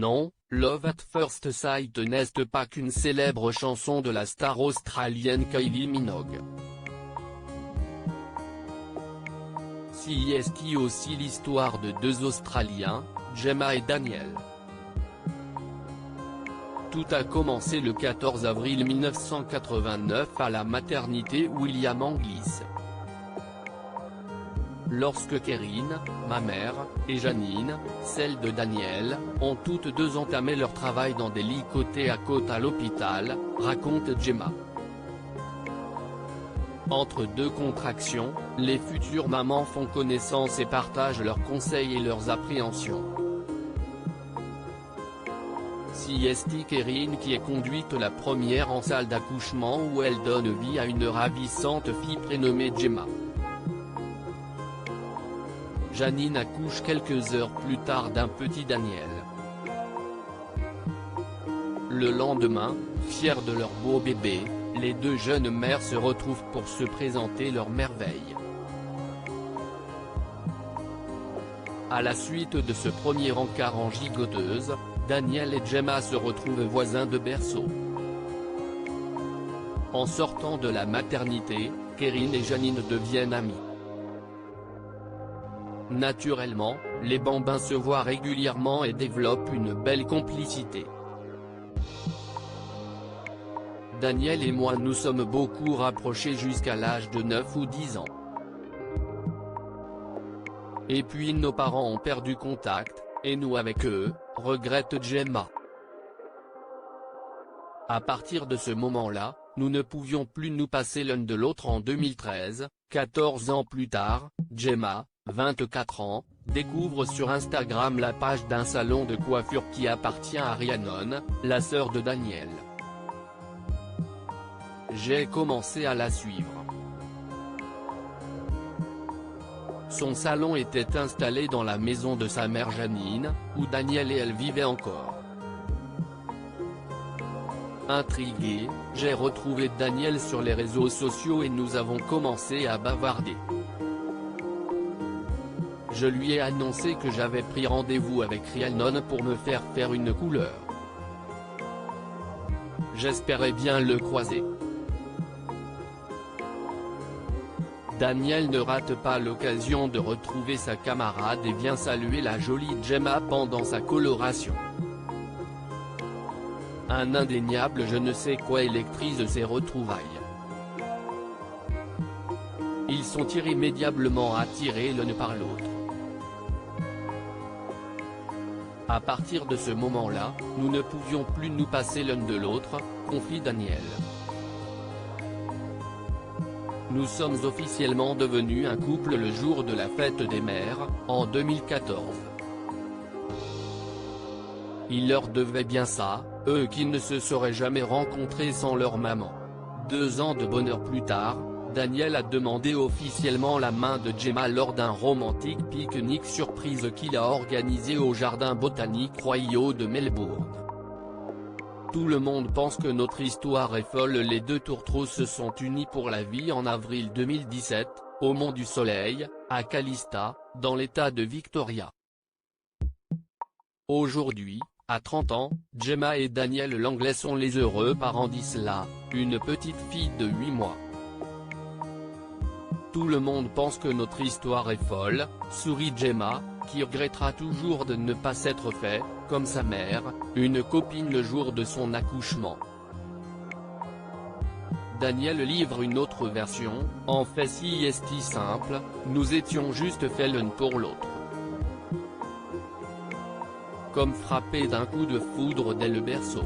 Non, Love at First Sight n'est pas qu'une célèbre chanson de la star australienne Kylie Minogue. C'est aussi l'histoire de deux Australiens, Gemma et Daniel. Tout a commencé le 14 avril 1989 à la maternité William Anglis. Lorsque Kerrine, ma mère, et Janine, celle de Daniel, ont toutes deux entamé leur travail dans des lits côte à côte à l'hôpital, raconte Gemma. Entre deux contractions, les futures mamans font connaissance et partagent leurs conseils et leurs appréhensions. C'est Kerrine qui est conduite la première en salle d'accouchement où elle donne vie à une ravissante fille prénommée Gemma. Janine accouche quelques heures plus tard d'un petit Daniel. Le lendemain, fiers de leur beau bébé, les deux jeunes mères se retrouvent pour se présenter leur merveille. À la suite de ce premier encart en gigoteuse, Daniel et Gemma se retrouvent voisins de berceau. En sortant de la maternité, Kerrine et Janine deviennent amies. Naturellement, les bambins se voient régulièrement et développent une belle complicité. Daniel et moi nous sommes beaucoup rapprochés jusqu'à l'âge de 9 ou 10 ans. Et puis nos parents ont perdu contact, et nous avec eux, regrette Gemma. À partir de ce moment-là, nous ne pouvions plus nous passer l'un de l'autre. En 2013, 14 ans plus tard, Gemma, 24 ans, découvre sur Instagram la page d'un salon de coiffure qui appartient à Rhiannon, la sœur de Daniel. J'ai commencé à la suivre. Son salon était installé dans la maison de sa mère Janine, où Daniel et elle vivaient encore. Intrigué, j'ai retrouvé Daniel sur les réseaux sociaux et nous avons commencé à bavarder. Je lui ai annoncé que j'avais pris rendez-vous avec Rhiannon pour me faire une couleur. J'espérais bien le croiser. Daniel ne rate pas l'occasion de retrouver sa camarade et vient saluer la jolie Gemma pendant sa coloration. Un indéniable je ne sais quoi électrise ces retrouvailles. Ils sont irrémédiablement attirés l'un par l'autre. À partir de ce moment-là, nous ne pouvions plus nous passer l'un de l'autre, confie Daniel. Nous sommes officiellement devenus un couple le jour de la fête des mères, en 2014. Il leur devait bien ça, eux qui ne se seraient jamais rencontrés sans leur maman. 2 ans de bonheur plus tard, Daniel a demandé officiellement la main de Gemma lors d'un romantique pique-nique surprise qu'il a organisé au Jardin botanique Royal de Melbourne. Tout le monde pense que notre histoire est folle. Les deux tourtereaux se sont unis pour la vie en avril 2017, au Mont du Soleil, à Calista, dans l'état de Victoria. Aujourd'hui, à 30 ans, Gemma et Daniel Langlais sont les heureux parents d'Isla, une petite fille de 8 mois. Tout le monde pense que notre histoire est folle, sourit Gemma, qui regrettera toujours de ne pas s'être fait, comme sa mère, une copine le jour de son accouchement. Daniel livre une autre version, en fait c'est simple, nous étions juste faits l'un pour l'autre. Comme frappé d'un coup de foudre dès le berceau.